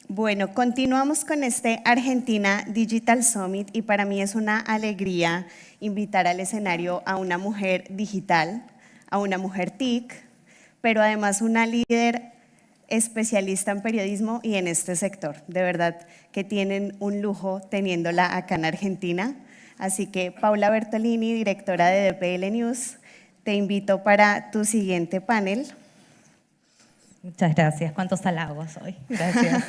Bueno, continuamos con este Argentina Digital Summit y para mí es una alegría invitar al escenario a una mujer digital, a una mujer TIC, pero además una líder especialista en periodismo y en este sector. De verdad que tienen un lujo teniéndola acá en Argentina. Así que Paula Bertolini, directora de DPL News, te invito para tu siguiente panel. Muchas gracias. ¿Cuántos halagos hoy? Gracias.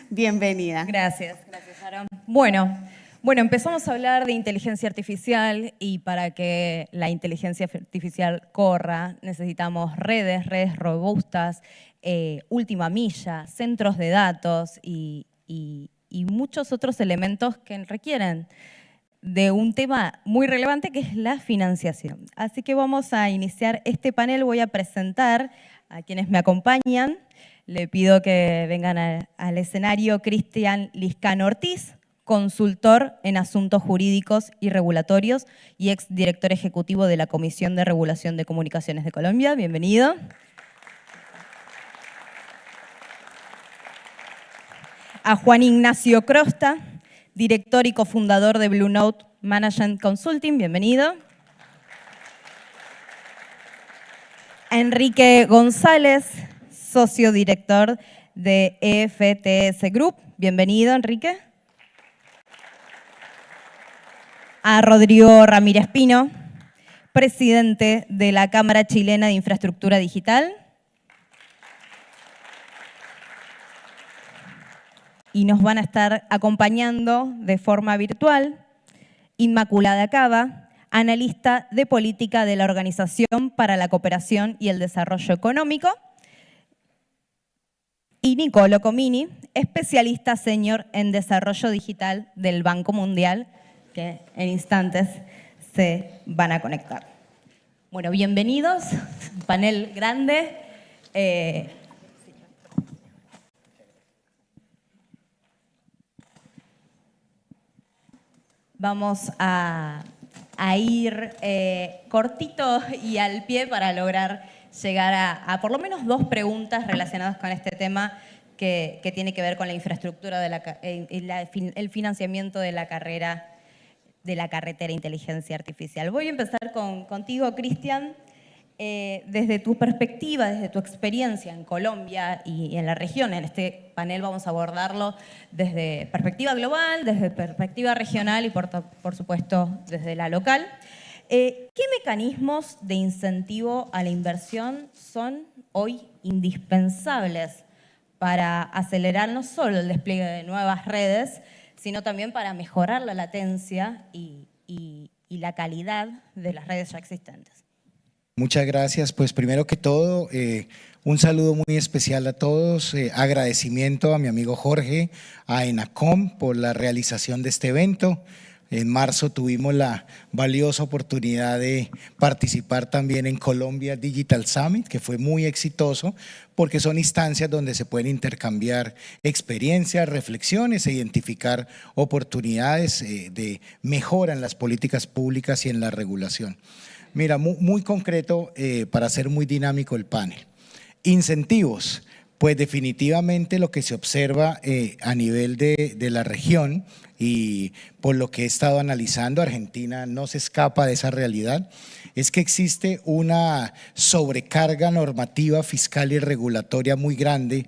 Bienvenida. Gracias, Aaron. Bueno, empezamos a hablar de inteligencia artificial y para que la inteligencia artificial corra necesitamos redes robustas, última milla, centros de datos y muchos otros elementos que requieren de un tema muy relevante que es la financiación. Así que vamos a iniciar este panel. Voy a presentar a quienes me acompañan. Le pido que vengan al escenario Cristian Liscano Ortiz, consultor en asuntos jurídicos y regulatorios y exdirector ejecutivo de la Comisión de Regulación de Comunicaciones de Colombia. Bienvenido. A Juan Ignacio Crosta, director y cofundador de Blue Note Management Consulting. Bienvenido. A Enrique González, socio director de EFTS Group. Bienvenido, Enrique. A Rodrigo Ramírez Pino, presidente de la Cámara Chilena de Infraestructura Digital. Y nos van a estar acompañando de forma virtual Inmaculada Cava, analista de política de la Organización para la Cooperación y el Desarrollo Económico, y Nicolo Comini, especialista senior en desarrollo digital del Banco Mundial, que en instantes se van a conectar. Bueno, bienvenidos, un panel grande. Vamos a ir cortito y al pie para lograr llegar a por lo menos dos preguntas relacionadas con este tema que tiene que ver con la infraestructura, el financiamiento de la carretera inteligencia artificial. Voy a empezar contigo, Cristian. Desde tu perspectiva, desde tu experiencia en Colombia y en la región, en este panel vamos a abordarlo desde perspectiva global, desde perspectiva regional y por supuesto desde la local. ¿Qué mecanismos de incentivo a la inversión son hoy indispensables para acelerar no solo el despliegue de nuevas redes, sino también para mejorar la latencia y la calidad de las redes ya existentes? Muchas gracias. Pues primero que todo, un saludo muy especial a todos, agradecimiento a mi amigo Jorge, a ENACOM por la realización de este evento. En marzo tuvimos la valiosa oportunidad de participar también en Colombia Digital Summit, que fue muy exitoso porque son instancias donde se pueden intercambiar experiencias, reflexiones e identificar oportunidades de mejora en las políticas públicas y en la regulación. Mira, muy concreto para hacer muy dinámico el panel. Incentivos. Pues definitivamente lo que se observa a nivel de la región y por lo que he estado analizando, Argentina no se escapa de esa realidad, es que existe una sobrecarga normativa fiscal y regulatoria muy grande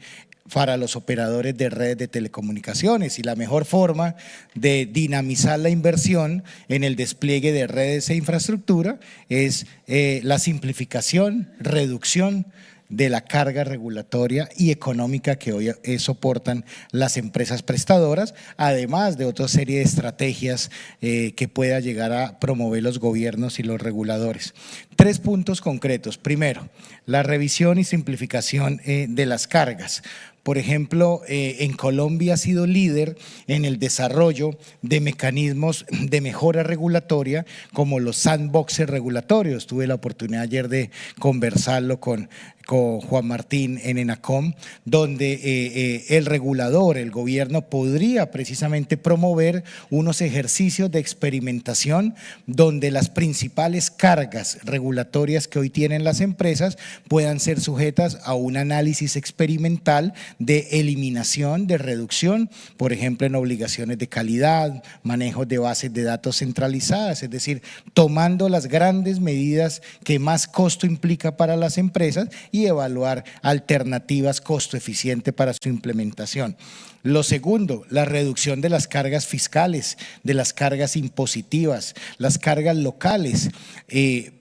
para los operadores de redes de telecomunicaciones y la mejor forma de dinamizar la inversión en el despliegue de redes e infraestructura es la simplificación, reducción de la carga regulatoria y económica que hoy soportan las empresas prestadoras, además de otra serie de estrategias que pueda llegar a promover los gobiernos y los reguladores. 3 puntos concretos. Primero, la revisión y simplificación de las cargas. Por ejemplo, en Colombia ha sido líder en el desarrollo de mecanismos de mejora regulatoria como los sandboxes regulatorios. Tuve la oportunidad ayer de conversarlo con Juan Martín en ENACOM, donde el regulador, el gobierno, podría precisamente promover unos ejercicios de experimentación donde las principales cargas regulatorias regulatorias que hoy tienen las empresas puedan ser sujetas a un análisis experimental de eliminación, de reducción, por ejemplo, en obligaciones de calidad, manejo de bases de datos centralizadas, es decir, tomando las grandes medidas que más costo implica para las empresas y evaluar alternativas costo eficiente para su implementación. Lo segundo, la reducción de las cargas fiscales, de las cargas impositivas, las cargas locales.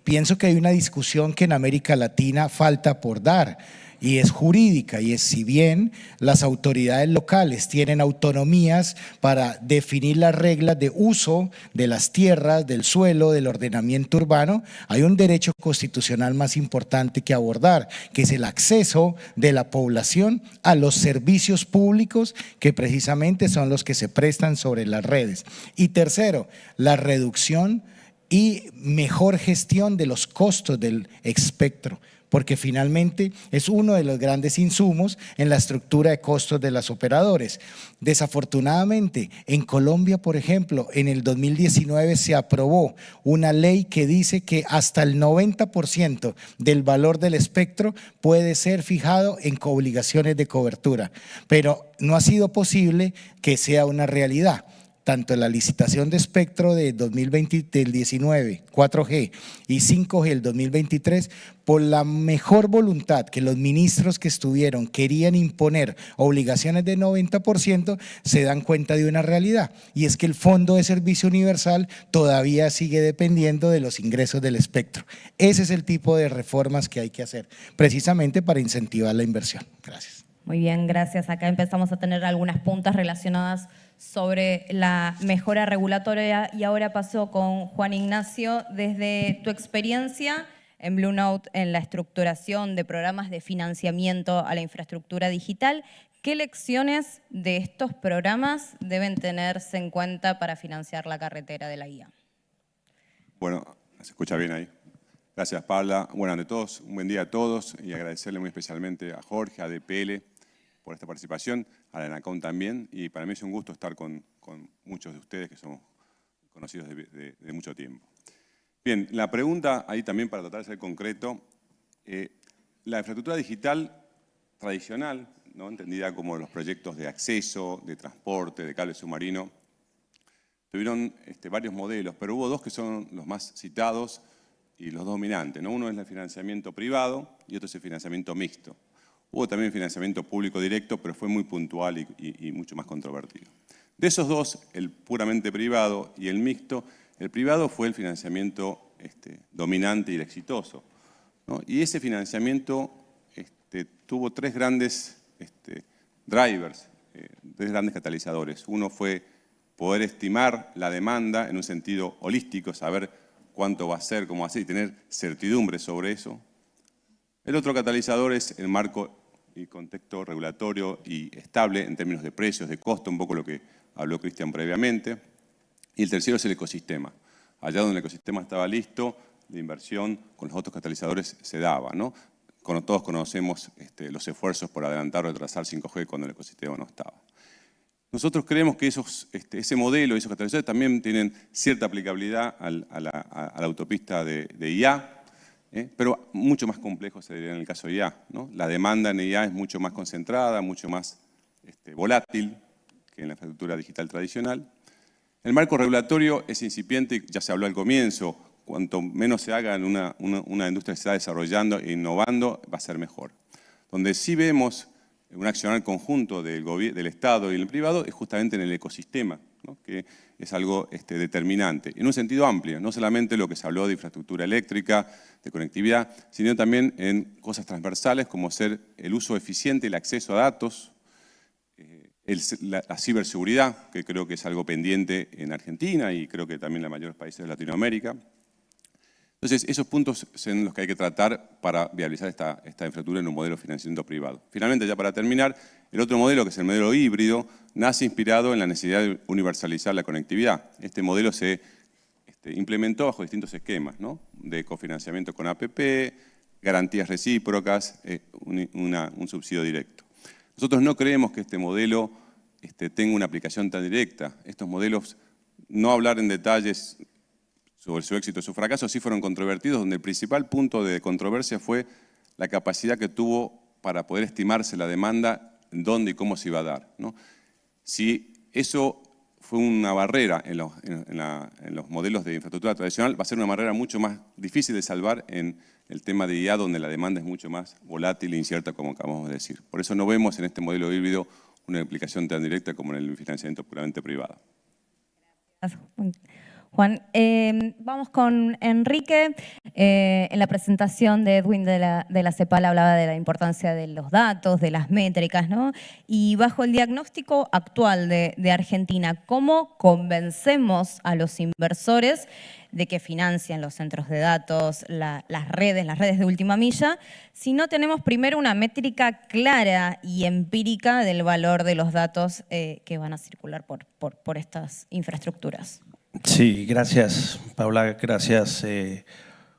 Pienso que hay una discusión que en América Latina falta por dar, y es jurídica, y es si bien las autoridades locales tienen autonomías para definir las reglas de uso de las tierras, del suelo, del ordenamiento urbano, hay un derecho constitucional más importante que abordar, que es el acceso de la población a los servicios públicos que precisamente son los que se prestan sobre las redes. Y tercero, la reducción y mejor gestión de los costos del espectro, porque finalmente es uno de los grandes insumos en la estructura de costos de los operadores. Desafortunadamente, en Colombia, por ejemplo, en el 2019 se aprobó una ley que dice que hasta el 90% del valor del espectro puede ser fijado en obligaciones de cobertura, pero no ha sido posible que sea una realidad. Tanto la licitación de espectro de 2020, del 19, 4G y 5G el 2023, por la mejor voluntad que los ministros que estuvieron querían imponer obligaciones de 90%, se dan cuenta de una realidad, y es que el Fondo de Servicio Universal todavía sigue dependiendo de los ingresos del espectro. Ese es el tipo de reformas que hay que hacer, precisamente para incentivar la inversión. Gracias. Muy bien, gracias. Acá empezamos a tener algunas puntas relacionadas sobre la mejora regulatoria y ahora paso con Juan Ignacio. Desde tu experiencia en Blue Note en la estructuración de programas de financiamiento a la infraestructura digital, ¿qué lecciones de estos programas deben tenerse en cuenta para financiar la carretera de la IA? Bueno, se escucha bien ahí. Gracias, Paula. Bueno, ante todos, un buen día a todos y agradecerle muy especialmente a Jorge, a DPL, por esta participación, a la ENACOM también, y para mí es un gusto estar con muchos de ustedes que somos conocidos de mucho tiempo. Bien, la pregunta ahí también para tratar de ser concreto, la infraestructura digital tradicional, ¿no?, entendida como los proyectos de acceso, de transporte, de cable submarino, tuvieron varios modelos, pero hubo dos que son los más citados y los dominantes, ¿no? Uno es el financiamiento privado y otro es el financiamiento mixto. Hubo también financiamiento público directo, pero fue muy puntual y mucho más controvertido. De esos dos, el puramente privado y el mixto, el privado fue el financiamiento dominante y el exitoso, ¿no? Y ese financiamiento tuvo tres grandes drivers, tres grandes catalizadores. Uno fue poder estimar la demanda en un sentido holístico, saber cuánto va a ser, cómo va a ser y tener certidumbre sobre eso. El otro catalizador es el marco y contexto regulatorio y estable en términos de precios, de costo, un poco lo que habló Cristian previamente. Y el tercero es el ecosistema. Allá donde el ecosistema estaba listo, la inversión con los otros catalizadores se daba, ¿no? Todos conocemos los esfuerzos por adelantar o retrasar 5G cuando el ecosistema no estaba. Nosotros creemos que ese modelo y esos catalizadores también tienen cierta aplicabilidad a la autopista de IA, pero mucho más complejo se diría en el caso de IA, ¿no? La demanda en IA es mucho más concentrada, mucho más volátil que en la infraestructura digital tradicional. El marco regulatorio es incipiente, ya se habló al comienzo, cuanto menos se haga en una industria que se está desarrollando e innovando, va a ser mejor. Donde sí vemos un accionar conjunto del Estado y el privado es justamente en el ecosistema, ¿no?, que es algo determinante, en un sentido amplio, no solamente lo que se habló de infraestructura eléctrica, de conectividad, sino también en cosas transversales como ser el uso eficiente y el acceso a datos, la ciberseguridad, que creo que es algo pendiente en Argentina y creo que también en los mayores países de Latinoamérica. Entonces, esos puntos son los que hay que tratar para viabilizar esta infraestructura en un modelo de financiamiento privado. Finalmente, ya para terminar, el otro modelo, que es el modelo híbrido, nace inspirado en la necesidad de universalizar la conectividad. Este modelo se implementó bajo distintos esquemas, ¿no?, de cofinanciamiento con APP, garantías recíprocas, un subsidio directo. Nosotros no creemos que este modelo tenga una aplicación tan directa. Estos modelos, no hablar en detalles sobre su éxito o su fracaso, sí fueron controvertidos, donde el principal punto de controversia fue la capacidad que tuvo para poder estimarse la demanda, dónde y cómo se iba a dar, ¿no? Si eso fue una barrera en los modelos de infraestructura tradicional, va a ser una barrera mucho más difícil de salvar en el tema de IA, donde la demanda es mucho más volátil e incierta, como acabamos de decir. Por eso no vemos en este modelo híbrido una implicación tan directa como en el financiamiento puramente privado. Gracias, Juan. Vamos con Enrique. En la presentación de Edwin de la CEPAL hablaba de la importancia de los datos, de las métricas, ¿no? Y bajo el diagnóstico actual de Argentina, ¿cómo convencemos a los inversores de que financian los centros de datos, las redes de última milla, si no tenemos primero una métrica clara y empírica del valor de los datos que van a circular por estas infraestructuras? Sí, gracias Paula, gracias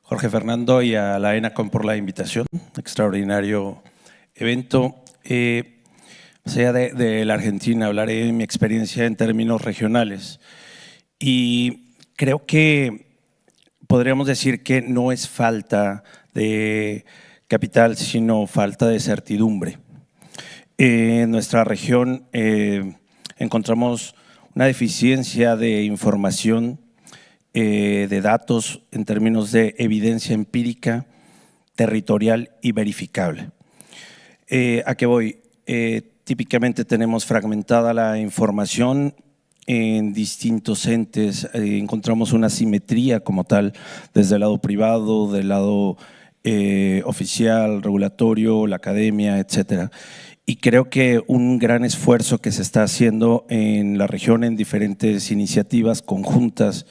Jorge Fernando y a la ENACOM por la invitación, extraordinario evento. Más allá de la Argentina, hablaré de mi experiencia en términos regionales y creo que podríamos decir que no es falta de capital, sino falta de certidumbre. En nuestra región encontramos una deficiencia de información, de datos en términos de evidencia empírica, territorial y verificable. ¿A qué voy? Típicamente tenemos fragmentada la información en distintos entes, encontramos una asimetría como tal desde el lado privado, del lado oficial, regulatorio, la academia, etcétera. Y creo que un gran esfuerzo que se está haciendo en la región en diferentes iniciativas conjuntas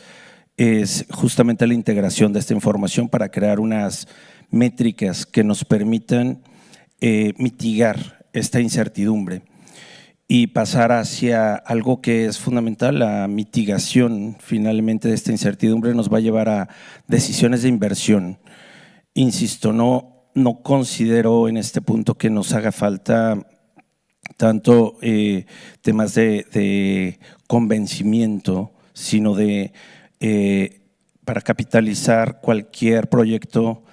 es justamente la integración de esta información para crear unas métricas que nos permitan mitigar esta incertidumbre y pasar hacia algo que es fundamental, la mitigación finalmente de esta incertidumbre nos va a llevar a decisiones de inversión. Insisto, no considero en este punto que nos haga falta tanto temas de convencimiento, sino para capitalizar cualquier proyecto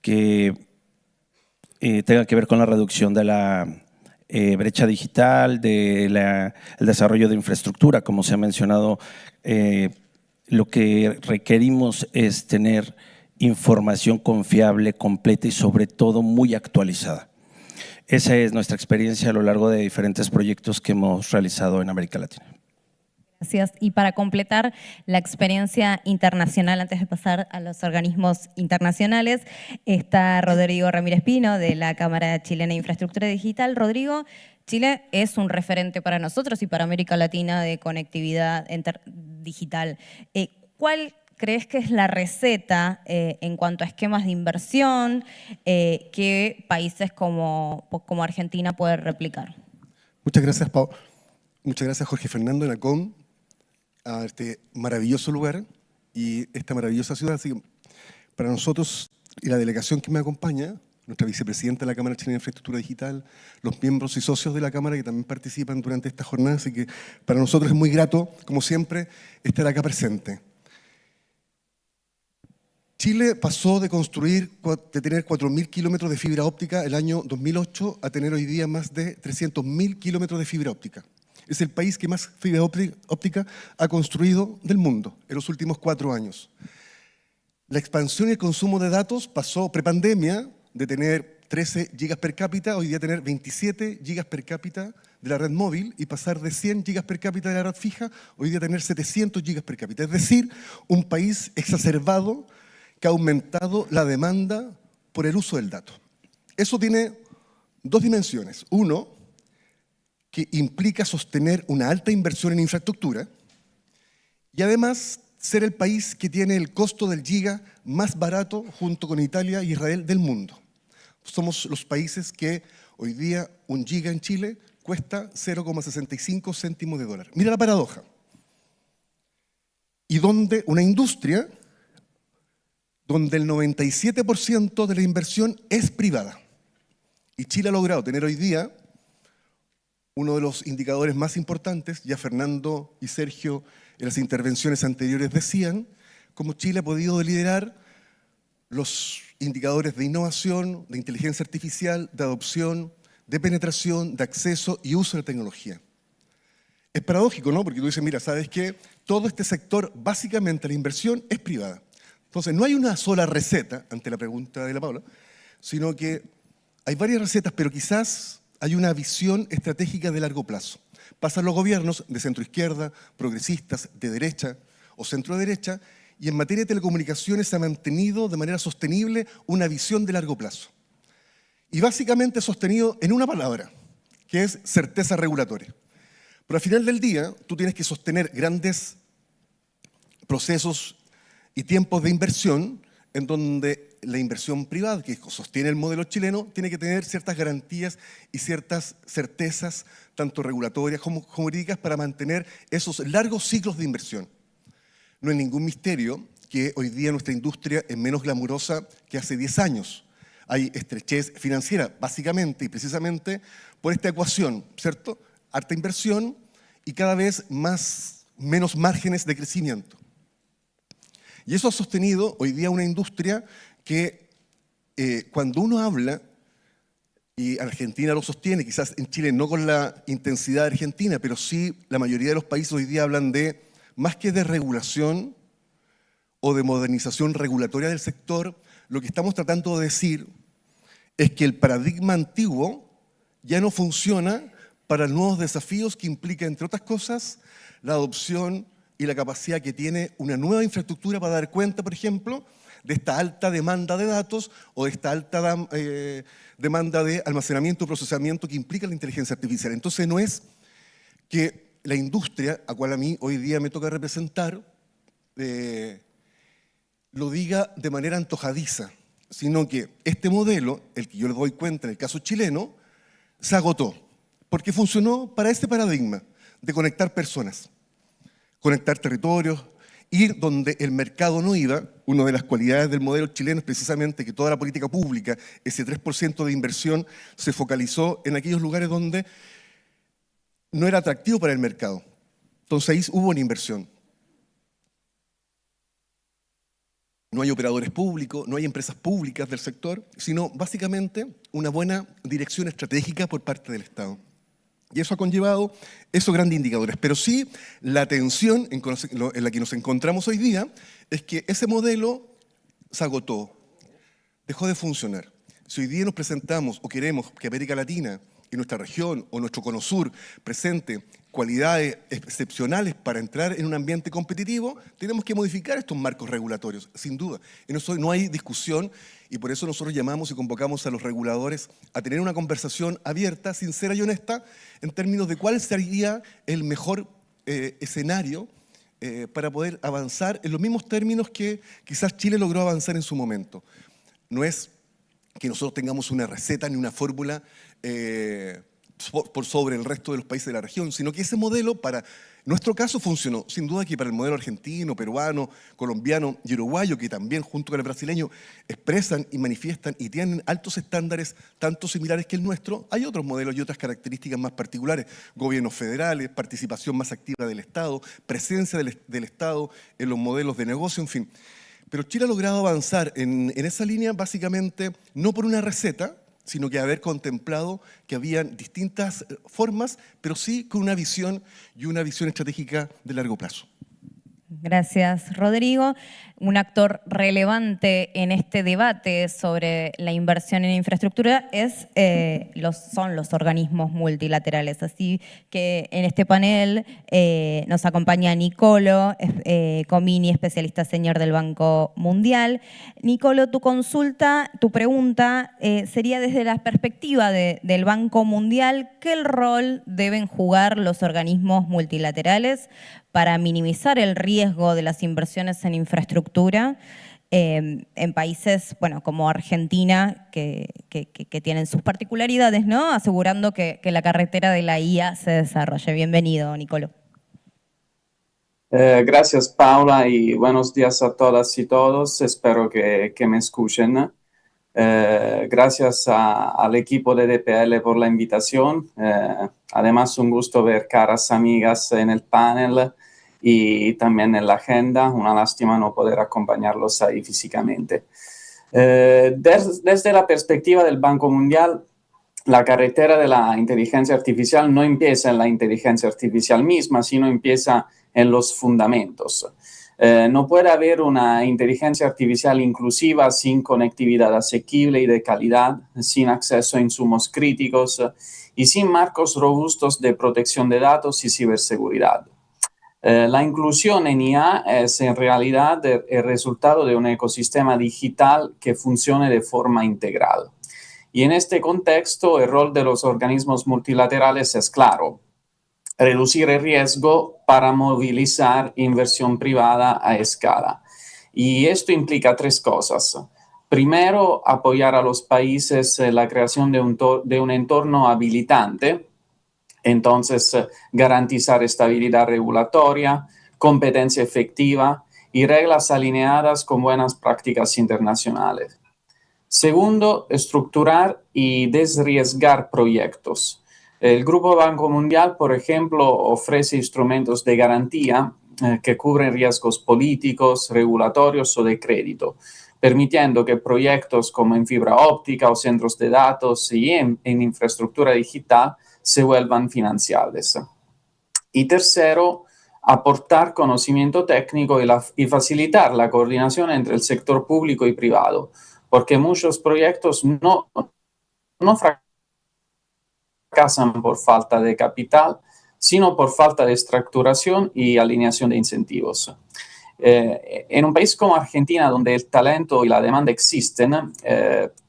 que tenga que ver con la reducción de la brecha digital, el desarrollo de infraestructura, como se ha mencionado. Lo que requerimos es tener información confiable, completa y sobre todo muy actualizada. Esa es nuestra experiencia a lo largo de diferentes proyectos que hemos realizado en América Latina. Gracias. Y para completar la experiencia internacional, antes de pasar a los organismos internacionales, está Rodrigo Ramírez Pino de la Cámara Chilena de Infraestructura Digital. Rodrigo, Chile es un referente para nosotros y para América Latina de conectividad digital. ¿Cuál crees que es la receta en cuanto a esquemas de inversión que países como Argentina pueden replicar? Muchas gracias, Pau. Muchas gracias, Jorge Fernando, ENACOM, a este maravilloso lugar y esta maravillosa ciudad. Así que para nosotros y la delegación que me acompaña, nuestra vicepresidenta de la Cámara Chilena de Infraestructura Digital, los miembros y socios de la Cámara que también participan durante esta jornada, así que para nosotros es muy grato, como siempre, estar acá presente. Chile pasó de tener 4.000 kilómetros de fibra óptica el año 2008 a tener hoy día más de 300.000 kilómetros de fibra óptica. Es el país que más fibra óptica ha construido del mundo en los últimos 4 años. La expansión y el consumo de datos pasó prepandemia de tener 13 gigas per cápita, hoy día tener 27 gigas per cápita de la red móvil y pasar de 100 gigas per cápita de la red fija, hoy día tener 700 gigas per cápita. Es decir, un país exacerbado que ha aumentado la demanda por el uso del dato. Eso tiene 2 dimensiones. Uno, que implica sostener una alta inversión en infraestructura y además ser el país que tiene el costo del giga más barato junto con Italia y Israel del mundo. Somos los países que hoy día un giga en Chile cuesta 0,65 céntimos de dólar. Mira la paradoja. Y donde una industria donde el 97% de la inversión es privada. Y Chile ha logrado tener hoy día uno de los indicadores más importantes, ya Fernando y Sergio en las intervenciones anteriores decían, cómo Chile ha podido liderar los indicadores de innovación, de inteligencia artificial, de adopción, de penetración, de acceso y uso de tecnología. Es paradójico, ¿no? Porque tú dices, mira, ¿sabes qué? Todo este sector, básicamente la inversión es privada. Entonces, no hay una sola receta, ante la pregunta de la Paula, sino que hay varias recetas, pero quizás hay una visión estratégica de largo plazo. Pasan los gobiernos de centro-izquierda, progresistas, de derecha o centro-derecha, y en materia de telecomunicaciones se ha mantenido de manera sostenible una visión de largo plazo. Y básicamente sostenido en una palabra, que es certeza regulatoria. Pero al final del día, tú tienes que sostener grandes procesos y tiempos de inversión en donde la inversión privada, que sostiene el modelo chileno, tiene que tener ciertas garantías y ciertas certezas, tanto regulatorias como jurídicas, para mantener esos largos ciclos de inversión. No es ningún misterio que hoy día nuestra industria es menos glamurosa que hace 10 años. Hay estrechez financiera, básicamente y precisamente por esta ecuación, ¿cierto? Harta inversión y cada vez menos márgenes de crecimiento. Y eso ha sostenido hoy día una industria que cuando uno habla, y Argentina lo sostiene, quizás en Chile no con la intensidad de Argentina, pero sí la mayoría de los países hoy día hablan de, más que de regulación o de modernización regulatoria del sector, lo que estamos tratando de decir es que el paradigma antiguo ya no funciona para nuevos desafíos que implica, entre otras cosas, la adopción y la capacidad que tiene una nueva infraestructura para dar cuenta, por ejemplo, de esta alta demanda de datos o de esta alta demanda de almacenamiento y procesamiento que implica la inteligencia artificial. Entonces no es que la industria, a cual a mí hoy día me toca representar, lo diga de manera antojadiza, sino que este modelo, el que yo les doy cuenta en el caso chileno, se agotó, porque funcionó para este paradigma de conectar personas, conectar territorios, ir donde el mercado no iba. Una de las cualidades del modelo chileno es precisamente que toda la política pública, ese 3% de inversión, se focalizó en aquellos lugares donde no era atractivo para el mercado. Entonces ahí hubo una inversión. No hay operadores públicos, no hay empresas públicas del sector, sino básicamente una buena dirección estratégica por parte del Estado. Y eso ha conllevado esos grandes indicadores. Pero sí, la tensión en la que nos encontramos hoy día es que ese modelo se agotó, dejó de funcionar. Si hoy día nos presentamos o queremos que América Latina y nuestra región o nuestro Cono Sur presente cualidades excepcionales para entrar en un ambiente competitivo, tenemos que modificar estos marcos regulatorios, sin duda. En eso no hay discusión y por eso nosotros llamamos y convocamos a los reguladores a tener una conversación abierta, sincera y honesta en términos de cuál sería el mejor escenario para poder avanzar en los mismos términos que quizás Chile logró avanzar en su momento. No es que nosotros tengamos una receta ni una fórmula por sobre el resto de los países de la región, sino que ese modelo para nuestro caso funcionó. Sin duda que para el modelo argentino, peruano, colombiano y uruguayo, que también junto con el brasileño expresan y manifiestan y tienen altos estándares tanto similares que el nuestro, hay otros modelos y otras características más particulares. Gobiernos federales, participación más activa del Estado, presencia del Estado en los modelos de negocio, en fin. Pero Chile ha logrado avanzar en esa línea básicamente no por una receta, sino que haber contemplado que habían distintas formas, pero sí con una visión y una visión estratégica de largo plazo. Gracias, Rodrigo. Un actor relevante en este debate sobre la inversión en infraestructura son los organismos multilaterales. Así que en este panel nos acompaña Nicolo Comini, especialista senior del Banco Mundial. Nicolo, tu pregunta sería desde la perspectiva del Banco Mundial, ¿qué rol deben jugar los organismos multilaterales para minimizar el riesgo de las inversiones en infraestructura en países como Argentina, que tienen sus particularidades, ¿no? Asegurando que la carretera de la IA se desarrolle? Bienvenido, Nicolo. Gracias, Paula, y buenos días a todas y todos. Espero que me escuchen. Gracias al equipo de DPL por la invitación. Además, un gusto ver caras amigas en el panel y también en la agenda. Una lástima no poder acompañarlos ahí físicamente. Desde la perspectiva del Banco Mundial, la carretera de la inteligencia artificial no empieza en la inteligencia artificial misma, sino empieza en los fundamentos. No puede haber una inteligencia artificial inclusiva sin conectividad asequible y de calidad, sin acceso a insumos críticos y sin marcos robustos de protección de datos y ciberseguridad. La inclusión en IA es en realidad el resultado de un ecosistema digital que funcione de forma integral. Y en este contexto, el rol de los organismos multilaterales es claro: reducir el riesgo para movilizar inversión privada a escala. Y esto implica tres cosas. Primero, apoyar a los países en la creación de un entorno habilitante. Entonces, garantizar estabilidad regulatoria, competencia efectiva y reglas alineadas con buenas prácticas internacionales. Segundo, estructurar y desriesgar proyectos. El Grupo Banco Mundial, por ejemplo, ofrece instrumentos de garantía que cubren riesgos políticos, regulatorios o de crédito, permitiendo que proyectos como en fibra óptica o centros de datos y en infraestructura digital se vuelvan financiables. Y tercero, aportar conocimiento técnico y facilitar la coordinación entre el sector público y privado, porque muchos proyectos no fracasan por falta de capital, sino por falta de estructuración y alineación de incentivos. En un país como Argentina, donde el talento y la demanda existen,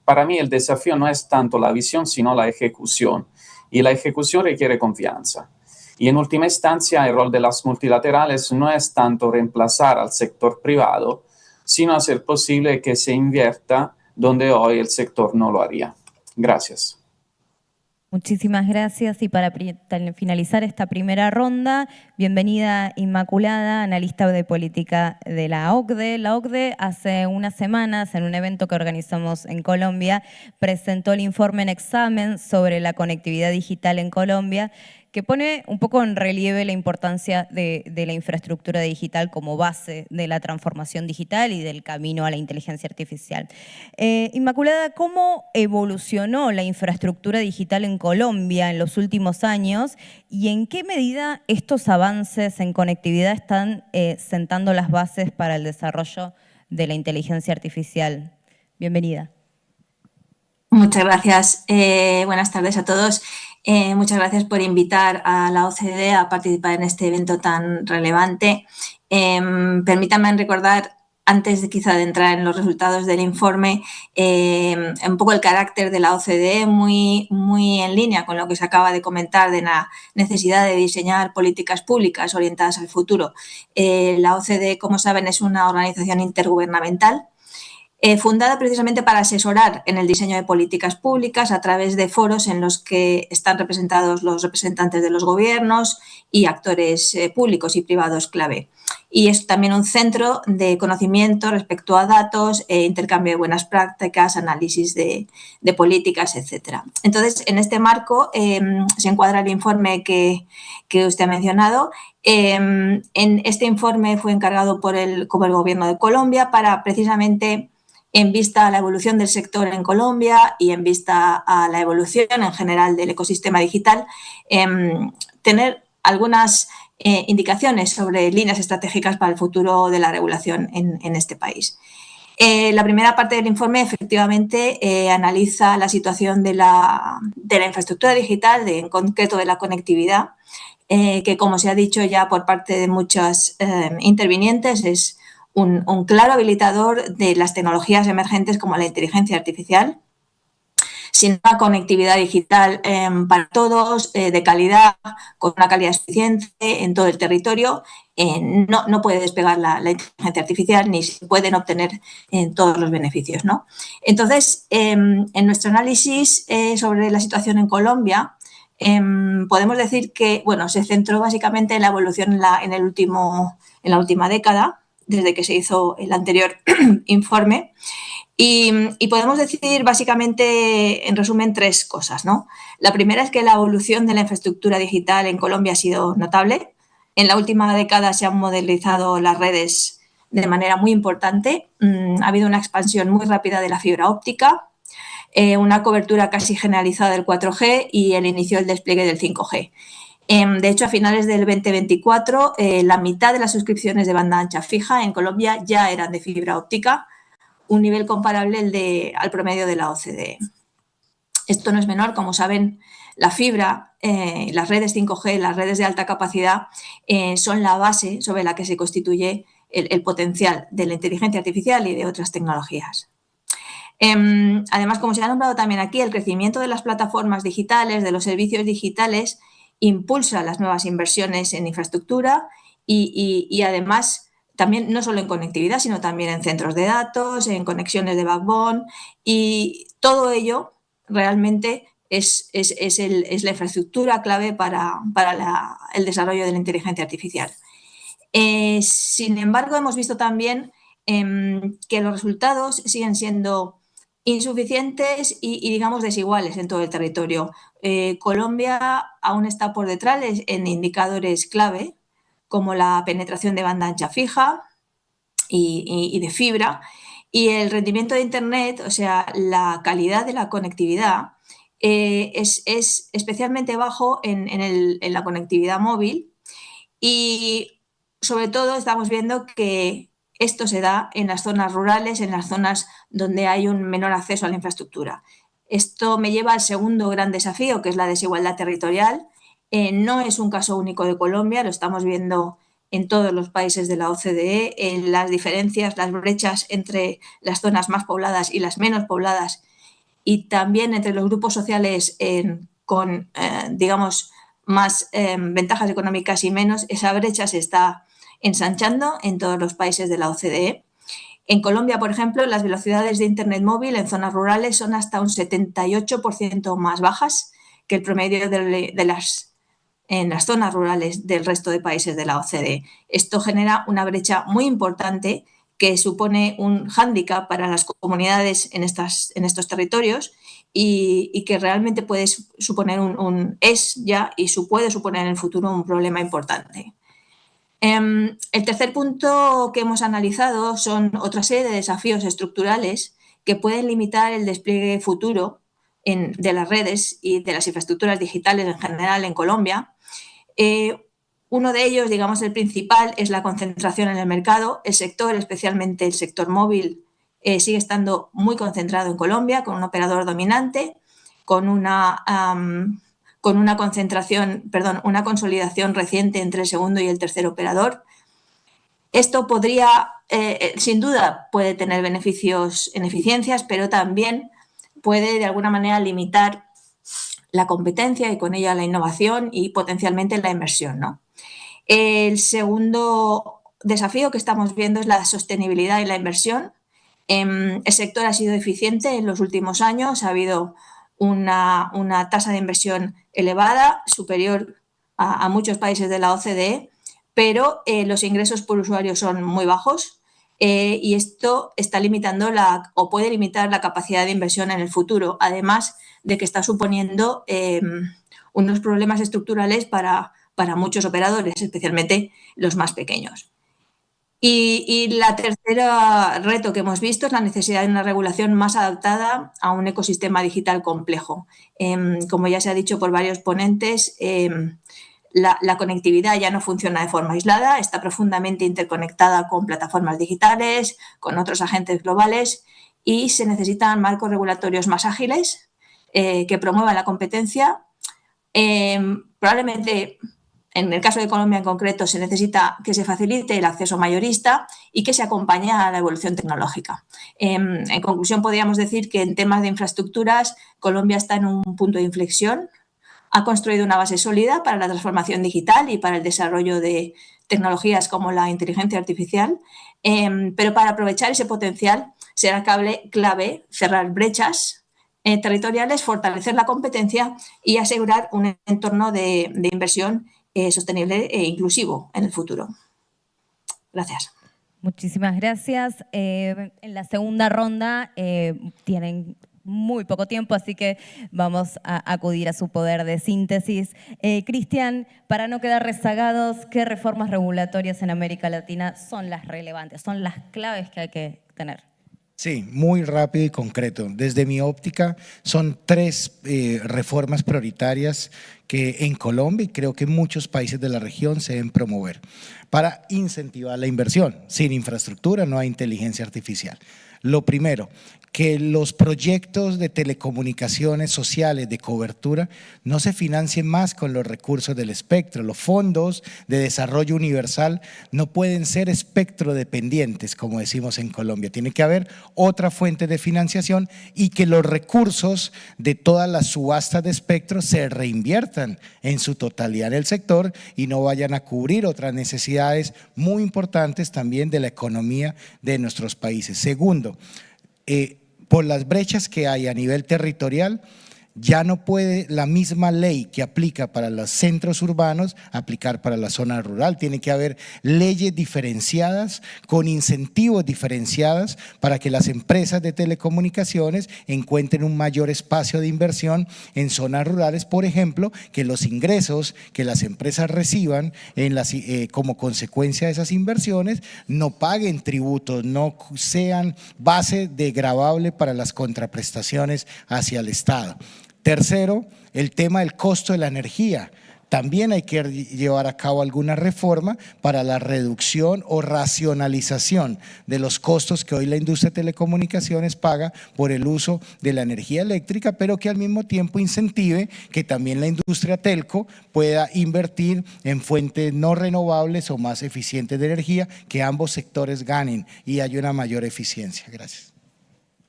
para mí el desafío no es tanto la visión, sino la ejecución. Y la ejecución requiere confianza. Y en última instancia, el rol de las multilaterales no es tanto reemplazar al sector privado, sino hacer posible que se invierta donde hoy el sector no lo haría. Gracias. Muchísimas gracias. Y para finalizar esta primera ronda, bienvenida Inmaculada, analista de política de la OCDE. La OCDE hace unas semanas, en un evento que organizamos en Colombia, presentó el informe en examen sobre la conectividad digital en Colombia, que pone un poco en relieve la importancia de la infraestructura digital como base de la transformación digital y del camino a la inteligencia artificial. Inmaculada, ¿cómo evolucionó la infraestructura digital en Colombia en los últimos años y en qué medida estos avances en conectividad están sentando las bases para el desarrollo de la inteligencia artificial? Bienvenida. Muchas gracias. Buenas tardes a todos. Muchas gracias por invitar a la OCDE a participar en este evento tan relevante. Permítanme recordar, antes de quizá de entrar en los resultados del informe, un poco el carácter de la OCDE, muy en línea con lo que se acaba de comentar de la necesidad de diseñar políticas públicas orientadas al futuro. La OCDE, como saben, es una organización intergubernamental fundada precisamente para asesorar en el diseño de políticas públicas a través de foros en los que están representados los representantes de los gobiernos y actores públicos y privados clave. Y es también un centro de conocimiento respecto a datos, intercambio de buenas prácticas, análisis de políticas, etc. Entonces, en este marco se encuadra el informe que usted ha mencionado. En este informe fue encargado por el Gobierno de Colombia para precisamente, en vista a la evolución del sector en Colombia y en vista a la evolución en general del ecosistema digital, tener algunas indicaciones sobre líneas estratégicas para el futuro de la regulación en este país. La primera parte del informe efectivamente analiza la situación de la infraestructura digital, en concreto de la conectividad, que, como se ha dicho ya por parte de muchos intervinientes, es un claro habilitador de las tecnologías emergentes como la inteligencia artificial. Sin una conectividad digital para todos, de calidad, con una calidad suficiente en todo el territorio, no puede despegar la inteligencia artificial ni se pueden obtener todos los beneficios, ¿no? Entonces, en nuestro análisis sobre la situación en Colombia, podemos decir que se centró básicamente en la evolución en la última década, desde que se hizo el anterior informe. Y podemos decir básicamente, en resumen, tres cosas, ¿no? La primera es que la evolución de la infraestructura digital en Colombia ha sido notable. En la última década se han modernizado las redes de manera muy importante. Ha habido una expansión muy rápida de la fibra óptica, una cobertura casi generalizada del 4G y el inicio del despliegue del 5G. De hecho, a finales del 2024, la mitad de las suscripciones de banda ancha fija en Colombia ya eran de fibra óptica, un nivel comparable al promedio de la OCDE. Esto no es menor, como saben, la fibra, las redes 5G, las redes de alta capacidad, son la base sobre la que se constituye el potencial de la inteligencia artificial y de otras tecnologías. Además, como se ha nombrado también aquí, el crecimiento de las plataformas digitales, de los servicios digitales, impulsa las nuevas inversiones en infraestructura y además también no solo en conectividad, sino también en centros de datos, en conexiones de backbone, y todo ello realmente es la infraestructura clave para el desarrollo de la inteligencia artificial. Sin embargo, hemos visto también que los resultados siguen siendo insuficientes y digamos, desiguales en todo el territorio. Colombia aún está por detrás en indicadores clave, como la penetración de banda ancha fija y de fibra, y el rendimiento de Internet, o sea, la calidad de la conectividad, es especialmente bajo en la conectividad móvil, y sobre todo estamos viendo que esto se da en las zonas rurales, en las zonas donde hay un menor acceso a la infraestructura. Esto me lleva al segundo gran desafío, que es la desigualdad territorial. No es un caso único de Colombia, lo estamos viendo en todos los países de la OCDE, en las diferencias, las brechas entre las zonas más pobladas y las menos pobladas, y también entre los grupos sociales con, digamos, más ventajas económicas y menos. Esa brecha se está ensanchando en todos los países de la OCDE. En Colombia, por ejemplo, las velocidades de Internet móvil en zonas rurales son hasta un 78% más bajas que el promedio en las zonas rurales del resto de países de la OCDE. Esto genera una brecha muy importante que supone un hándicap para las comunidades en estos territorios y que realmente puede suponer puede suponer en el futuro un problema importante. El tercer punto que hemos analizado son otra serie de desafíos estructurales que pueden limitar el despliegue futuro de las redes y de las infraestructuras digitales en general en Colombia. Uno de ellos, digamos el principal, es la concentración en el mercado. El sector, especialmente el sector móvil, sigue estando muy concentrado en Colombia, con un operador dominante, con una consolidación reciente entre el segundo y el tercer operador. Esto sin duda, puede tener beneficios en eficiencias, pero también puede de alguna manera limitar la competencia y con ella la innovación y potencialmente la inversión, ¿no? El segundo desafío que estamos viendo es la sostenibilidad y la inversión. El sector ha sido eficiente en los últimos años, ha habido una tasa de inversión elevada, superior a muchos países de la OCDE, pero los ingresos por usuario son muy bajos y esto está limitando o puede limitar la capacidad de inversión en el futuro, además de que está suponiendo unos problemas estructurales para muchos operadores, especialmente los más pequeños. Y la tercera reto que hemos visto es la necesidad de una regulación más adaptada a un ecosistema digital complejo. Como ya se ha dicho por varios ponentes, la conectividad ya no funciona de forma aislada, está profundamente interconectada con plataformas digitales, con otros agentes globales, y se necesitan marcos regulatorios más ágiles que promuevan la competencia. Probablemente, en el caso de Colombia en concreto, se necesita que se facilite el acceso mayorista y que se acompañe a la evolución tecnológica. En conclusión, podríamos decir que en temas de infraestructuras, Colombia está en un punto de inflexión. Ha construido una base sólida para la transformación digital y para el desarrollo de tecnologías como la inteligencia artificial, pero para aprovechar ese potencial será clave cerrar brechas territoriales, fortalecer la competencia y asegurar un entorno de inversión sostenible e inclusivo en el futuro. Gracias. Muchísimas gracias. En la segunda ronda tienen muy poco tiempo, así que vamos a acudir a su poder de síntesis. Cristian, para no quedar rezagados, ¿qué reformas regulatorias en América Latina son las relevantes, son las claves que hay que tener? Sí, muy rápido y concreto. Desde mi óptica son 3 reformas prioritarias que en Colombia y creo que en muchos países de la región se deben promover para incentivar la inversión. Sin infraestructura no hay inteligencia artificial. Lo primero, que los proyectos de telecomunicaciones sociales de cobertura no se financien más con los recursos del espectro. Los fondos de desarrollo universal no pueden ser espectro dependientes, como decimos en Colombia. Tiene que haber otra fuente de financiación y que los recursos de todas las subastas de espectro se reinviertan en su totalidad en el sector y no vayan a cubrir otras necesidades muy importantes también de la economía de nuestros países. Segundo, por las brechas que hay a nivel territorial, ya no puede la misma ley que aplica para los centros urbanos aplicar para la zona rural. Tiene que haber leyes diferenciadas, con incentivos diferenciados para que las empresas de telecomunicaciones encuentren un mayor espacio de inversión en zonas rurales. Por ejemplo, que los ingresos que las empresas reciban como consecuencia de esas inversiones no paguen tributos, no sean base de gravable para las contraprestaciones hacia el Estado. Tercero, el tema del costo de la energía. También hay que llevar a cabo alguna reforma para la reducción o racionalización de los costos que hoy la industria de telecomunicaciones paga por el uso de la energía eléctrica, pero que al mismo tiempo incentive que también la industria telco pueda invertir en fuentes no renovables o más eficientes de energía, que ambos sectores ganen y haya una mayor eficiencia. Gracias.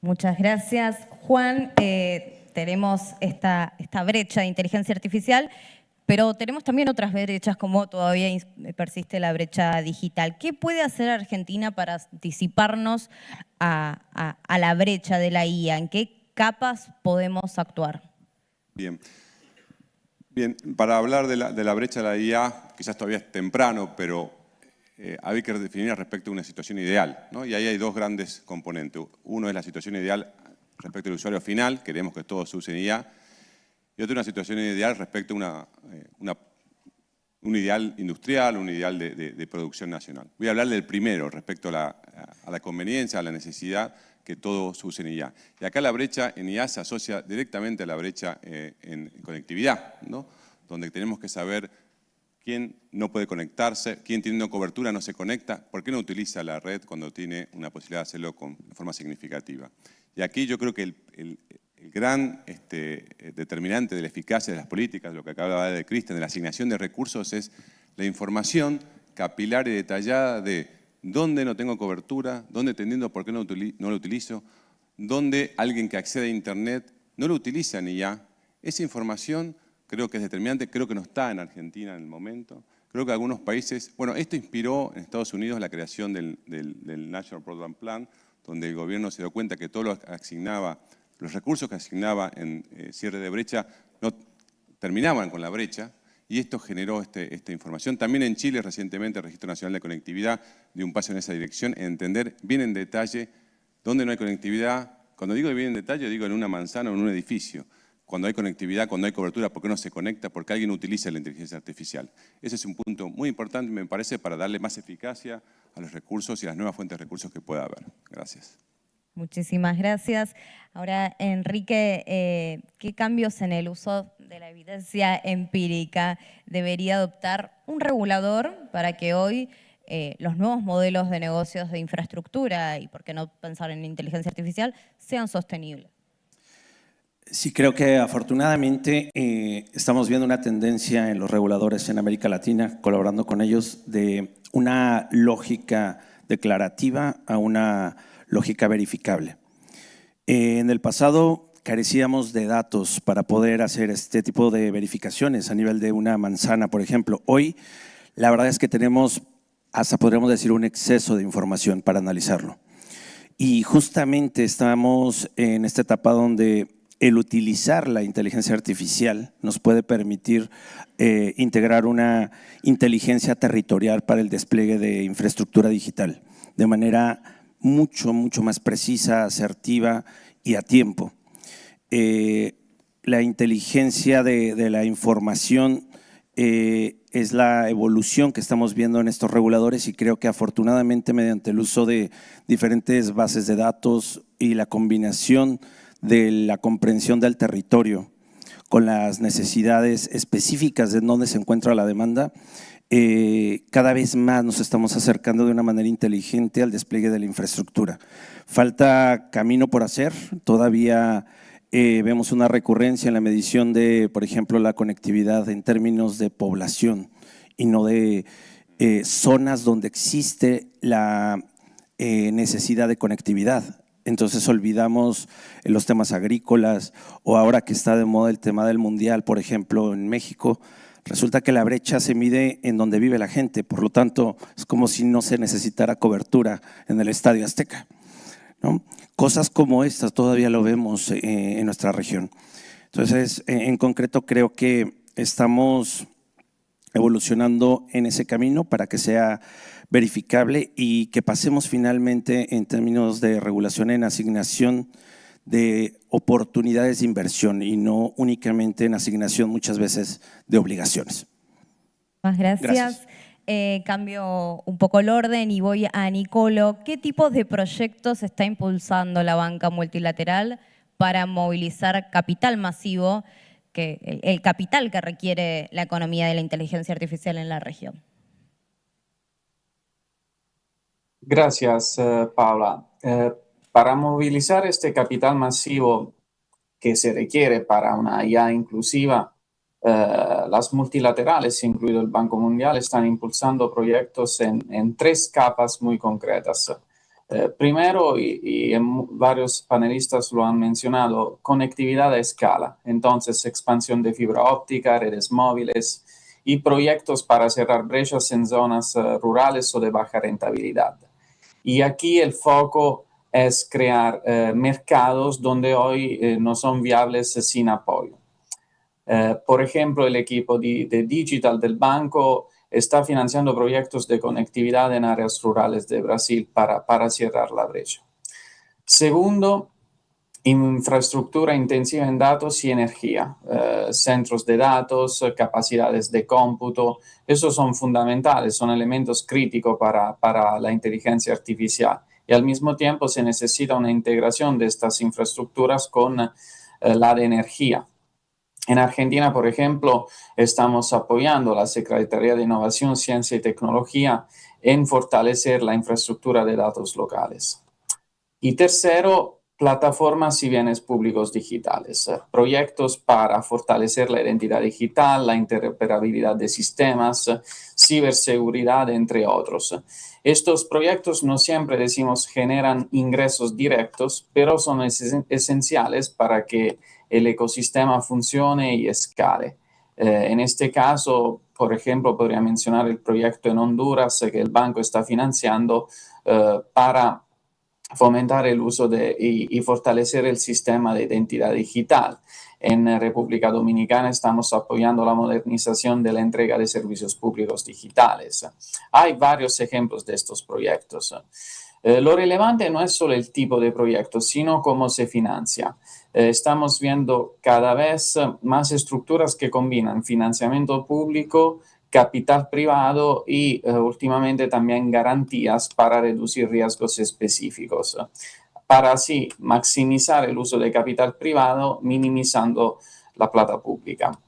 Muchas gracias. Juan, tenemos esta brecha de inteligencia artificial, pero tenemos también otras brechas, como todavía persiste la brecha digital. ¿Qué puede hacer Argentina para anticiparnos a la brecha de la IA? ¿En qué capas podemos actuar? Bien, para hablar de la brecha de la IA, quizás todavía es temprano, pero hay que definir respecto a una situación ideal, ¿no? Y ahí hay 2 grandes componentes. Uno es la situación ideal respecto al usuario final, queremos que todos usen IA, y otra una situación ideal respecto a un ideal industrial, un ideal de producción nacional. Voy a hablar del primero, respecto a la conveniencia, a la necesidad que todos usen IA. Y acá la brecha en IA se asocia directamente a la brecha en conectividad, ¿no? Donde tenemos que saber quién no puede conectarse, quién teniendo cobertura no se conecta, por qué no utiliza la red cuando tiene una posibilidad de hacerlo de forma significativa. Y aquí yo creo que el gran determinante de la eficacia de las políticas, lo que acaba de Cristian, de la asignación de recursos, es la información capilar y detallada de dónde no tengo cobertura, dónde teniendo por qué no lo utilizo, dónde alguien que accede a Internet no lo utiliza ni ya. Esa información creo que es determinante, creo que no está en Argentina en el momento. Creo que algunos países, bueno, esto inspiró en Estados Unidos la creación del National Broadband Plan, donde el gobierno se dio cuenta que todo lo que asignaba, los recursos que asignaba en cierre de brecha no terminaban con la brecha, y esto generó esta información. También en Chile recientemente el Registro Nacional de Conectividad dio un paso en esa dirección, en entender bien en detalle dónde no hay conectividad. Cuando digo bien en detalle, digo en una manzana o en un edificio. Cuando hay conectividad, cuando hay cobertura, ¿por qué no se conecta? Porque alguien utiliza la inteligencia artificial. Ese es un punto muy importante, me parece, para darle más eficacia a los recursos y a las nuevas fuentes de recursos que pueda haber. Gracias. Muchísimas gracias. Ahora, Enrique, ¿qué cambios en el uso de la evidencia empírica debería adoptar un regulador para que hoy los nuevos modelos de negocios de infraestructura, y por qué no pensar en inteligencia artificial, sean sostenibles? Sí, creo que afortunadamente estamos viendo una tendencia en los reguladores en América Latina, colaborando con ellos, de una lógica declarativa a una lógica verificable. En el pasado carecíamos de datos para poder hacer este tipo de verificaciones a nivel de una manzana, por ejemplo. Hoy la verdad es que tenemos, hasta podríamos decir, un exceso de información para analizarlo. Y justamente estamos en esta etapa donde el utilizar la inteligencia artificial nos puede permitir integrar una inteligencia territorial para el despliegue de infraestructura digital de manera mucho más precisa, asertiva y a tiempo. la inteligencia de la información es la evolución que estamos viendo en estos reguladores y creo que afortunadamente mediante el uso de diferentes bases de datos y la combinación de la comprensión del territorio con las necesidades específicas de dónde se encuentra la demanda, cada vez más nos estamos acercando de una manera inteligente al despliegue de la infraestructura. Falta camino por hacer, todavía vemos una recurrencia en la medición de, por ejemplo, la conectividad en términos de población y no de zonas donde existe la necesidad de conectividad. Entonces olvidamos los temas agrícolas o ahora que está de moda el tema del mundial, por ejemplo, en México, resulta que la brecha se mide en donde vive la gente, por lo tanto es como si no se necesitara cobertura en el Estadio Azteca, ¿no? Cosas como estas todavía lo vemos en nuestra región. Entonces, en concreto creo que estamos evolucionando en ese camino para que sea verificable y que pasemos finalmente en términos de regulación en asignación de oportunidades de inversión y no únicamente en asignación muchas veces de obligaciones. Más gracias. Gracias. Cambio un poco el orden y voy a Nicolo. ¿Qué tipos de proyectos está impulsando la banca multilateral para movilizar capital masivo, el capital que requiere la economía de la inteligencia artificial en la región? Gracias, Paula. Para movilizar este capital masivo que se requiere para una IA inclusiva, las multilaterales, incluido el Banco Mundial, están impulsando proyectos en tres capas muy concretas. Primero, y varios panelistas lo han mencionado, conectividad a escala. Entonces, expansión de fibra óptica, redes móviles y proyectos para cerrar brechas en zonas rurales o de baja rentabilidad. Y aquí el foco es crear mercados donde hoy no son viables sin apoyo. Por ejemplo, el equipo de Digital del banco está financiando proyectos de conectividad en áreas rurales de Brasil para cerrar la brecha. Segundo, infraestructura intensiva en datos y energía, centros de datos, capacidades de cómputo, esos son fundamentales, son elementos críticos para la inteligencia artificial. Y al mismo tiempo se necesita una integración de estas infraestructuras con la de energía. En Argentina, por ejemplo, estamos apoyando a la Secretaría de Innovación, Ciencia y Tecnología en fortalecer la infraestructura de datos locales. Y tercero, plataformas y bienes públicos digitales, proyectos para fortalecer la identidad digital, la interoperabilidad de sistemas, ciberseguridad, entre otros. Estos proyectos no siempre, decimos, generan ingresos directos, pero son esenciales para que el ecosistema funcione y escale. En este caso, por ejemplo, podría mencionar el proyecto en Honduras que el banco está financiando para fomentar el uso y fortalecer el sistema de identidad digital. En República Dominicana estamos apoyando la modernización de la entrega de servicios públicos digitales. Hay varios ejemplos de estos proyectos. Lo relevante no es solo el tipo de proyecto, sino cómo se financia. Estamos viendo cada vez más estructuras que combinan financiamiento público, capital privado y últimamente también garantías para reducir riesgos específicos, para así maximizar el uso de capital privado, minimizando la plata pública.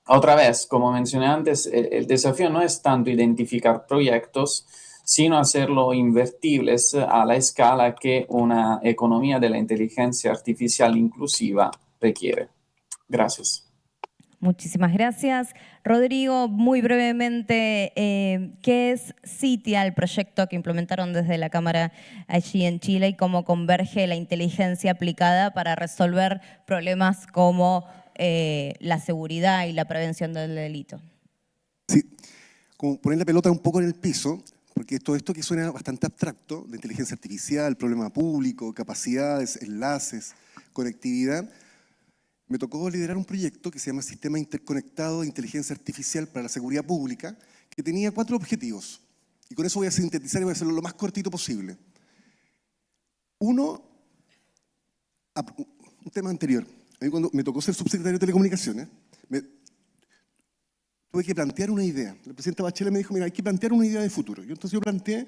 Otra vez, como mencioné antes, el desafío no es tanto identificar proyectos, sino hacerlo invertibles a la escala que una economía de la inteligencia artificial inclusiva requiere. Gracias. Muchísimas gracias. Rodrigo, muy brevemente, ¿qué es CITIA, el proyecto que implementaron desde la Cámara allí en Chile, y cómo converge la inteligencia aplicada para resolver problemas como la seguridad y la prevención del delito? Sí, como poner la pelota un poco en el piso, porque todo esto que suena bastante abstracto, de inteligencia artificial, problema público, capacidades, enlaces, conectividad, me tocó liderar un proyecto que se llama Sistema Interconectado de Inteligencia Artificial para la Seguridad Pública, que tenía 4 objetivos. Y con eso voy a sintetizar y voy a hacerlo lo más cortito posible. Uno, un tema anterior, a mí cuando me tocó ser subsecretario de Telecomunicaciones, tuve que plantear una idea. La presidenta Bachelet me dijo, mira, hay que plantear una idea de futuro. Entonces yo planteé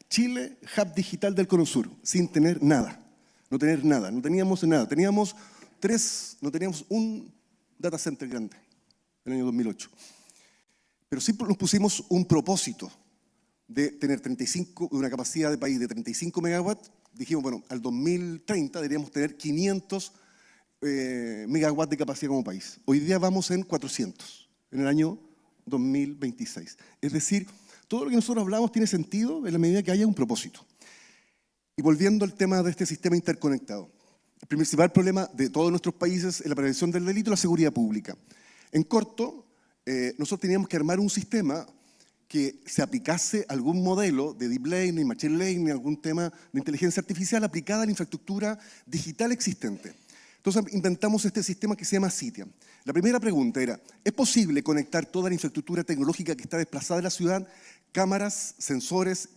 Chile, hub digital del Cono Sur, sin tener nada. No tener nada, no teníamos nada. Teníamos un data center grande en el año 2008. Pero sí nos pusimos un propósito de tener una capacidad de país de 35 megawatts. Dijimos, bueno, al 2030 deberíamos tener 500 megawatts de capacidad como país. Hoy día vamos en 400, en el año 2026. Es decir, todo lo que nosotros hablamos tiene sentido en la medida que haya un propósito. Y volviendo al tema de este sistema interconectado. El principal problema de todos nuestros países es la prevención del delito y la seguridad pública. En corto, nosotros teníamos que armar un sistema que se aplicase algún modelo de deep learning, machine learning, algún tema de inteligencia artificial aplicada a la infraestructura digital existente. Entonces inventamos este sistema que se llama CITIA. La primera pregunta era, ¿es posible conectar toda la infraestructura tecnológica que está desplazada de la ciudad, cámaras, sensores,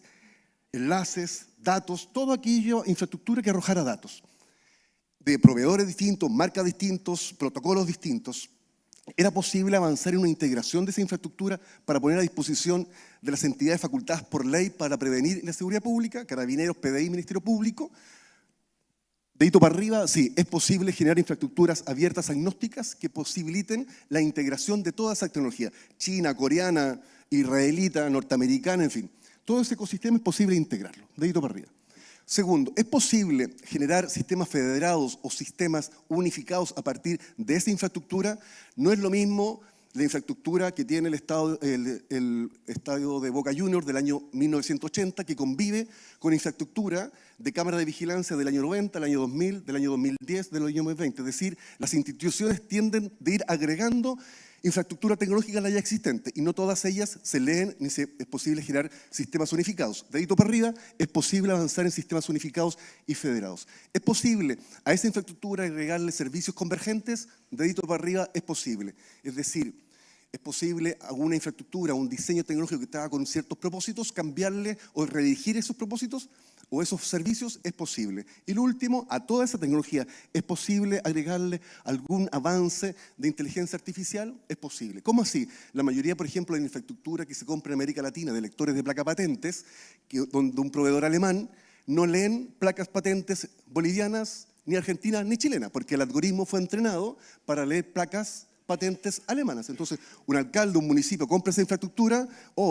enlaces, datos, todo aquello, infraestructura que arrojara datos, de proveedores distintos, marcas distintos, protocolos distintos? ¿Era posible avanzar en una integración de esa infraestructura para poner a disposición de las entidades facultadas por ley para prevenir la seguridad pública, Carabineros, PDI, Ministerio Público? Dedito para arriba, sí, es posible generar infraestructuras abiertas agnósticas que posibiliten la integración de toda esa tecnología, china, coreana, israelita, norteamericana, en fin. Todo ese ecosistema es posible integrarlo, dedito para arriba. Segundo, ¿es posible generar sistemas federados o sistemas unificados a partir de esa infraestructura? No es lo mismo la infraestructura que tiene el estadio de Boca Juniors del año 1980, que convive con infraestructura de cámara de vigilancia del año 90, del año 2000, del año 2010, del año 2020. Es decir, las instituciones tienden de ir agregando infraestructura tecnológica a la ya existente y no todas ellas se leen ni es posible generar sistemas unificados. Dedito para arriba, es posible avanzar en sistemas unificados y federados. ¿Es posible a esa infraestructura agregarle servicios convergentes? Dedito para arriba, es posible. Es decir, es posible a una infraestructura, a un diseño tecnológico que estaba con ciertos propósitos, cambiarle o redirigir esos propósitos o esos servicios, es posible. Y lo último, a toda esa tecnología, ¿es posible agregarle algún avance de inteligencia artificial? Es posible. ¿Cómo así? La mayoría, por ejemplo, de la infraestructura que se compra en América Latina de lectores de placa patentes, donde un proveedor alemán no leen placas patentes bolivianas, ni argentinas, ni chilenas, porque el algoritmo fue entrenado para leer placas patentes alemanas. Entonces, un alcalde, un municipio compra esa infraestructura,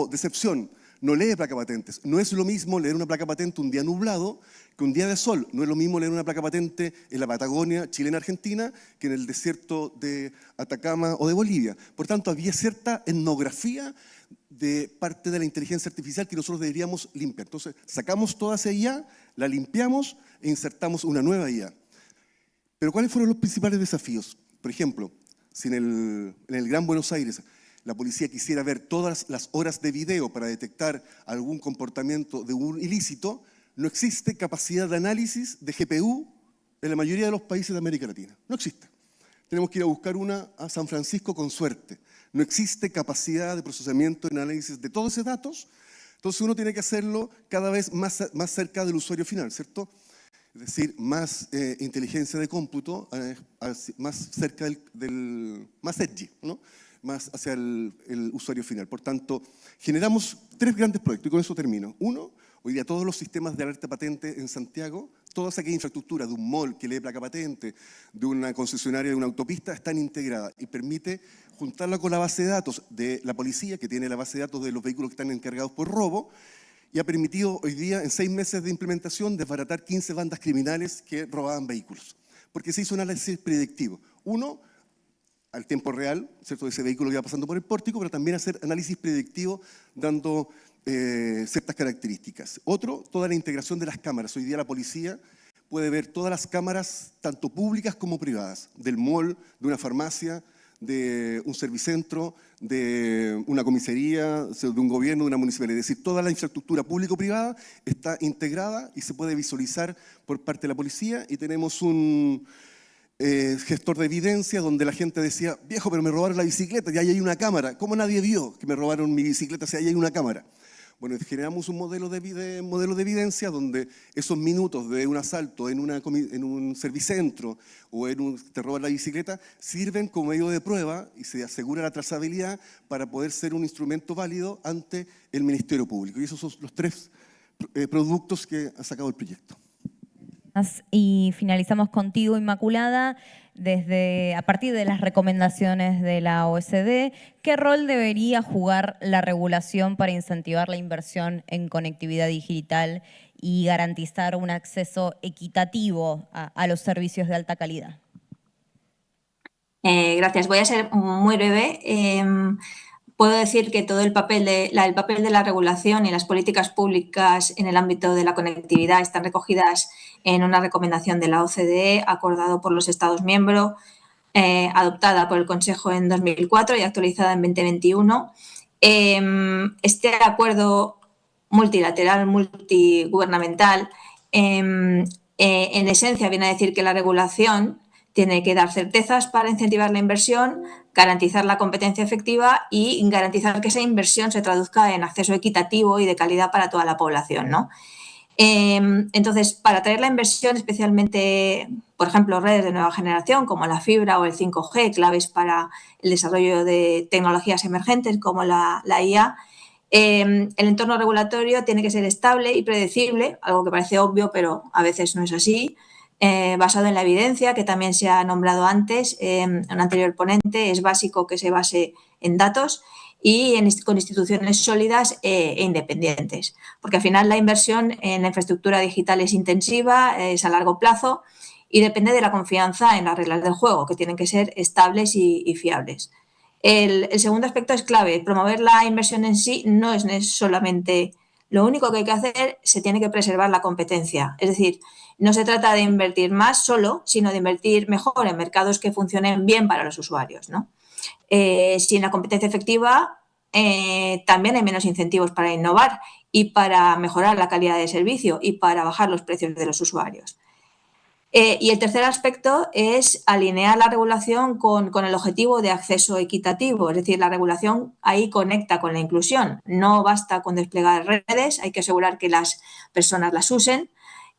decepción, no lee placa patentes. No es lo mismo leer una placa patente un día nublado que un día de sol. No es lo mismo leer una placa patente en la Patagonia chilena-argentina que en el desierto de Atacama o de Bolivia. Por tanto, había cierta etnografía de parte de la inteligencia artificial que nosotros deberíamos limpiar. Entonces, sacamos toda esa IA, la limpiamos e insertamos una nueva IA. Pero ¿cuáles fueron los principales desafíos? Por ejemplo, si en el Gran Buenos Aires la policía quisiera ver todas las horas de video para detectar algún comportamiento de un ilícito, no existe capacidad de análisis de GPU en la mayoría de los países de América Latina. No existe. Tenemos que ir a buscar una a San Francisco con suerte. No existe capacidad de procesamiento y análisis de todos esos datos. Entonces uno tiene que hacerlo cada vez más cerca del usuario final, ¿cierto? Es decir, más inteligencia de cómputo, más cerca más edgy, ¿no? Más hacia el usuario final. Por tanto, generamos 3 grandes proyectos y con eso termino. Uno, hoy día todos los sistemas de alerta patente en Santiago, toda aquella infraestructura de un mall que lee placa patente, de una concesionaria de una autopista, están integradas y permite juntarla con la base de datos de la policía, que tiene la base de datos de los vehículos que están encargados por robo, y ha permitido hoy día, en 6 meses de implementación, desbaratar 15 bandas criminales que robaban vehículos. Porque se hizo un análisis predictivo. Uno, al tiempo real, ¿cierto?, de ese vehículo que iba pasando por el pórtico, pero también hacer análisis predictivo dando ciertas características. Otro, toda la integración de las cámaras. Hoy día la policía puede ver todas las cámaras, tanto públicas como privadas, del mall, de una farmacia, de un servicentro, de una comisaría, de un gobierno, de una municipalidad. Es decir, toda la infraestructura público-privada está integrada y se puede visualizar por parte de la policía. Y tenemos un gestor de evidencia donde la gente decía, viejo, pero me robaron la bicicleta y ahí hay una cámara. ¿Cómo nadie vio que me robaron mi bicicleta si ahí hay una cámara? Bueno, generamos un modelo de evidencia donde esos minutos de un asalto en un servicentro o te roban la bicicleta sirven como medio de prueba y se asegura la trazabilidad para poder ser un instrumento válido ante el Ministerio Público. Y esos son los 3 productos que ha sacado el proyecto. Y finalizamos contigo, Inmaculada. A partir de las recomendaciones de la OECD, ¿qué rol debería jugar la regulación para incentivar la inversión en conectividad digital y garantizar un acceso equitativo a los servicios de alta calidad? Gracias. Voy a ser muy breve. Puedo decir que todo el papel de la regulación y las políticas públicas en el ámbito de la conectividad están recogidas en una recomendación de la OCDE acordado por los Estados miembros, adoptada por el Consejo en 2004 y actualizada en 2021. Este acuerdo multilateral, multigubernamental, en esencia viene a decir que la regulación tiene que dar certezas para incentivar la inversión, garantizar la competencia efectiva y garantizar que esa inversión se traduzca en acceso equitativo y de calidad para toda la población, ¿no? Entonces, para atraer la inversión, especialmente, por ejemplo, redes de nueva generación como la fibra o el 5G, claves para el desarrollo de tecnologías emergentes como la IA, el entorno regulatorio tiene que ser estable y predecible, algo que parece obvio, pero a veces no es así, basado en la evidencia, que también se ha nombrado antes en un anterior ponente. Es básico que se base en datos y con instituciones sólidas e independientes, porque al final la inversión en la infraestructura digital es intensiva, es a largo plazo y depende de la confianza en las reglas del juego, que tienen que ser estables y fiables. El segundo aspecto es clave. Promover la inversión en sí no es solamente lo único que hay que hacer, se tiene que preservar la competencia. Es decir, no se trata de invertir más solo, sino de invertir mejor en mercados que funcionen bien para los usuarios, ¿no? Sin la competencia efectiva, también hay menos incentivos para innovar y para mejorar la calidad de servicio y para bajar los precios de los usuarios. Y el tercer aspecto es alinear la regulación con el objetivo de acceso equitativo. Es decir, la regulación ahí conecta con la inclusión. No basta con desplegar redes, hay que asegurar que las personas las usen.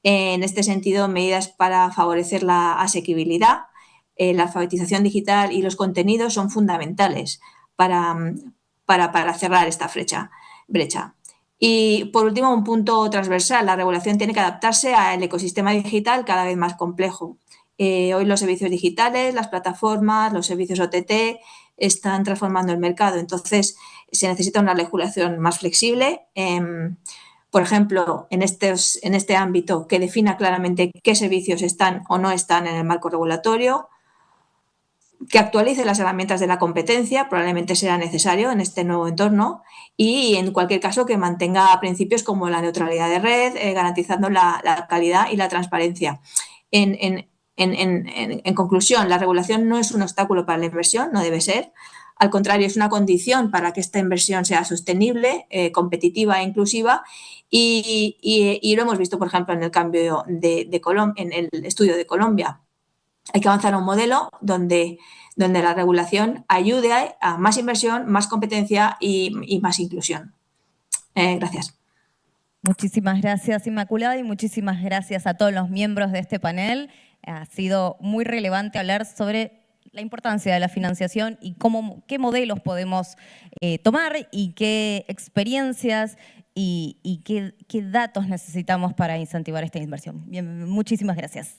En este sentido, medidas para favorecer la asequibilidad, la alfabetización digital y los contenidos son fundamentales para cerrar esta brecha. Y, por último, un punto transversal. La regulación tiene que adaptarse al ecosistema digital cada vez más complejo. Hoy los servicios digitales, las plataformas, los servicios OTT están transformando el mercado. Entonces, se necesita una regulación más flexible. Por ejemplo, en este ámbito, que defina claramente qué servicios están o no están en el marco regulatorio, que actualice las herramientas de la competencia, probablemente será necesario en este nuevo entorno, y en cualquier caso que mantenga principios como la neutralidad de red, garantizando la calidad y la transparencia. En conclusión, la regulación no es un obstáculo para la inversión, no debe ser. Al contrario, es una condición para que esta inversión sea sostenible, competitiva e inclusiva, y lo hemos visto, por ejemplo, en el cambio en el estudio de Colombia. Hay que avanzar a un modelo donde la regulación ayude a más inversión, más competencia y más inclusión. Gracias. Muchísimas gracias, Inmaculada, y muchísimas gracias a todos los miembros de este panel. Ha sido muy relevante hablar sobre la importancia de la financiación y qué modelos podemos tomar y qué experiencias y qué datos necesitamos para incentivar esta inversión. Bien, muchísimas gracias.